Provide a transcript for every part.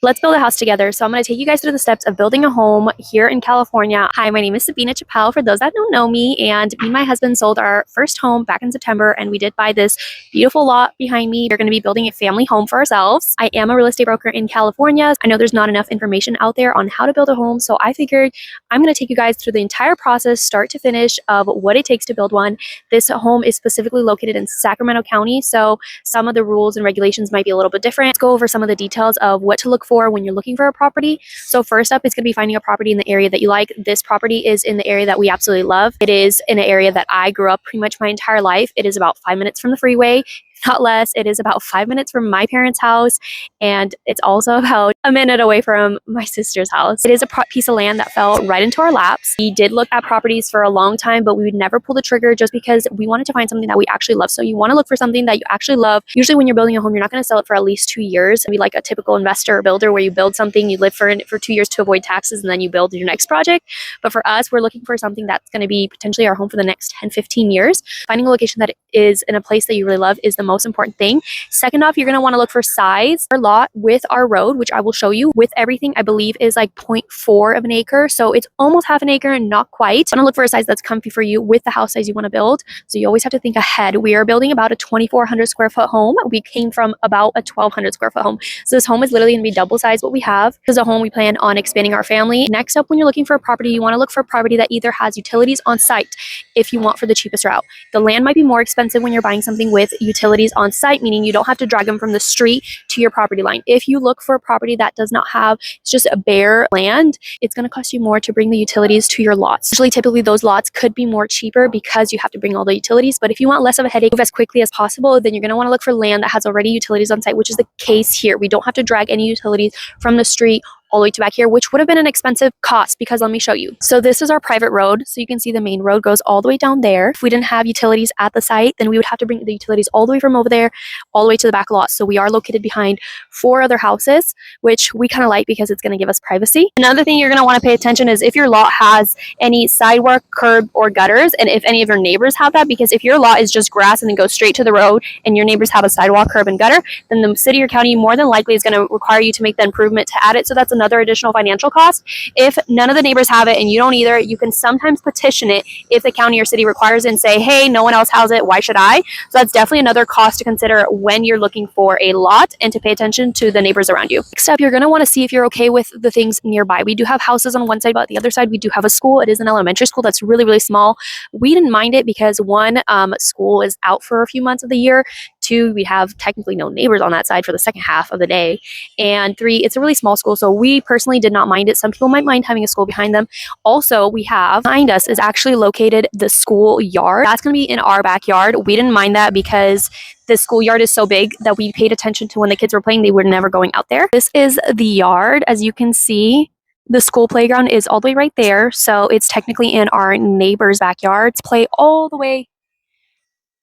Let's build a house together. So I'm going to take you guys through the steps of building a home here in California. Hi, my name is Sabina Chappelle, for those that don't know me, and me and my husband sold our first home back in September, and we did buy this beautiful lot behind me. We're going to be building a family home for ourselves. I am a real estate broker in California. I know there's not enough information out there on how to build a home, so I figured I'm going to take you guys through the entire process, start to finish, of what it takes to build one. This home is specifically located in Sacramento County, so some of the rules and regulations might be a little bit different. Let's go over some of the details of what to look for when you're looking for a property. So first up, it's going to be finding a property in the area that you like. This property is in the area that we absolutely love. It is in an area that I grew up pretty much my entire life. It is about 5 minutes from the freeway, not less. It is about 5 minutes from my parents' house, and it's also about a minute away from my sister's house. It is a piece of land that fell right into our laps. We did look at properties for a long time, but we would never pull the trigger just because we wanted to find something that we actually love. So you want to look for something that you actually love. Usually when you're building a home, you're not going to sell it for at least 2 years. Be like a typical investor or builder where you build something, you live for 2 years to avoid taxes, and then you build your next project. But for us, we're looking for something that's going to be potentially our home for the next 10, 15 years. Finding a location that is in a place that you really love is the most important thing. Second off, you're going to want to look for size. Our lot with our road, which I will show you, with everything, I believe is like 0.4 of an acre. So it's almost half an acre and not quite. I'm going to look for a size that's comfy for you with the house size you want to build. So you always have to think ahead. We are building about a 2,400 square foot home. We came from about a 1,200 square foot home. So this home is literally going to be double size what we have. This is a home we plan on expanding our family. Next up, when you're looking for a property, you want to look for a property that either has utilities on site if you want for the cheapest route. The land might be more expensive when you're buying something with utilities on site, meaning you don't have to drag them from the street to your property line. If you look for a property that does not have, it's just a bare land, it's going to cost you more to bring the utilities to your lots. Usually, typically those lots could be more cheaper because you have to bring all the utilities. But if you want less of a headache, move as quickly as possible, then you're going to want to look for land that has already utilities on site, which is the case here. We don't have to drag any utilities from the street all the way to back here, which would have been an expensive cost because let me show you. So this is our private road. So you can see the main road goes all the way down there. If we didn't have utilities at the site, then we would have to bring the utilities all the way from over there, all the way to the back lot. So we are located behind 4 other houses, which we kind of like because it's going to give us privacy. Another thing you're going to want to pay attention is if your lot has any sidewalk, curb, or gutters, and if any of your neighbors have that, because if your lot is just grass and then goes straight to the road and your neighbors have a sidewalk, curb, and gutter, then the city or county more than likely is going to require you to make the improvement to add it. So that's another additional financial cost. If none of the neighbors have it and you don't either, you can sometimes petition it if the county or city requires it and say, hey, no one else has it, why should I? So that's definitely another cost to consider when you're looking for a lot and to pay attention to the neighbors around you. Next up, you're going to want to see if you're okay with the things nearby. We do have houses on one side, but the other side we do have a school. It is an elementary school that's really, really small. We didn't mind it because one, school is out for a few months of the year. 2, we have technically no neighbors on that side for the second half of the day. And 3, it's a really small school, so we personally did not mind it. Some people might mind having a school behind them. Also, we have behind us is actually located the school yard. That's going to be in our backyard. We didn't mind that because the schoolyard is so big that we paid attention to when the kids were playing. They were never going out there. This is the yard. As you can see, the school playground is all the way right there. So it's technically in our neighbor's backyard. Play all the way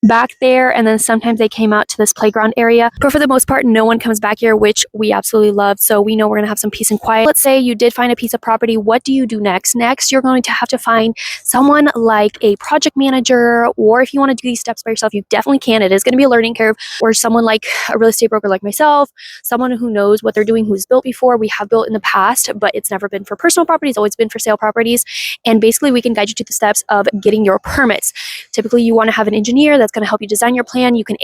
back there, and then sometimes they came out to this playground area, but for the most part no one comes back here, which we absolutely love. So we know we're gonna have some peace and quiet. Let's say you did find a piece of property. What do you do next? You're going to have to find someone like a project manager, or if you want to do these steps by yourself, you definitely can. It is going to be a learning curve. Or someone like a real estate broker like myself, someone who knows what they're doing, who's built before. We have built in the past, but it's never been for personal properties, always been for sale properties. And basically we can guide you to the steps of getting your permits. Typically you want to have an engineer that's going to help you design your plan. You can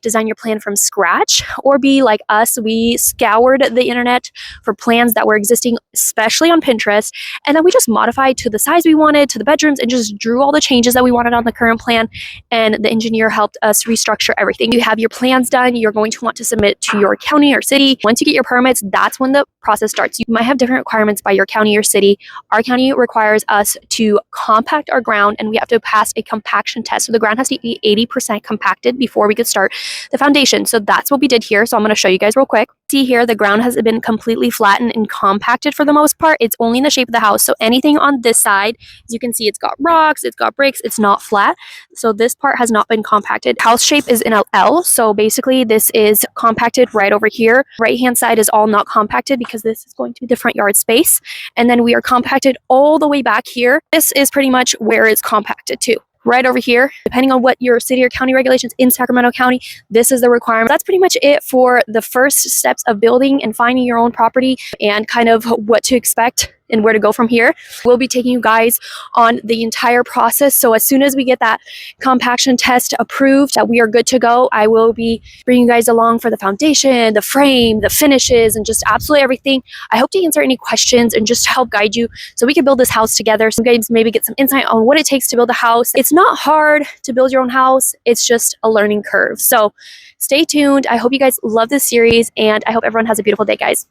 design your plan from scratch, or be like us. We scoured the internet for plans that were existing, especially on Pinterest, and then we just modified to the size we wanted, to the bedrooms, and just drew all the changes that we wanted on the current plan, and the engineer helped us restructure everything. You have your plans done. You're going to want to submit to your county or city. Once you get your permits, that's when the process starts. You might have different requirements by your county or city. Our county requires us to compact our ground, and we have to pass a compaction test. So the ground has to be 80% compacted before we could start the foundation. So that's what we did here. So I'm going to show you guys real quick. See here, the ground has been completely flattened and compacted for the most part. It's only in the shape of the house. So anything on this side, as you can see, it's got rocks, it's got bricks, it's not flat. So this part has not been compacted. House shape is in an L. So basically this is compacted right over here. Right hand side is all not compacted because this is going to be the front yard space. And then we are compacted all the way back here. This is pretty much where it's compacted to. right over here. Depending on what your city or county regulations in Sacramento County, this is the requirement. That's pretty much it for the first steps of building and finding your own property and kind of what to expect and where to go from here. We'll be taking you guys on the entire process. So as soon as we get that compaction test approved, that we are good to go, I will be bringing you guys along for the foundation, the frame, the finishes, and just absolutely everything. I hope to answer any questions and just help guide you so we can build this house together. So you guys maybe get some insight on what it takes to build a house. It's not hard to build your own house. It's just a learning curve. So stay tuned. I hope you guys love this series, and I hope everyone has a beautiful day, guys.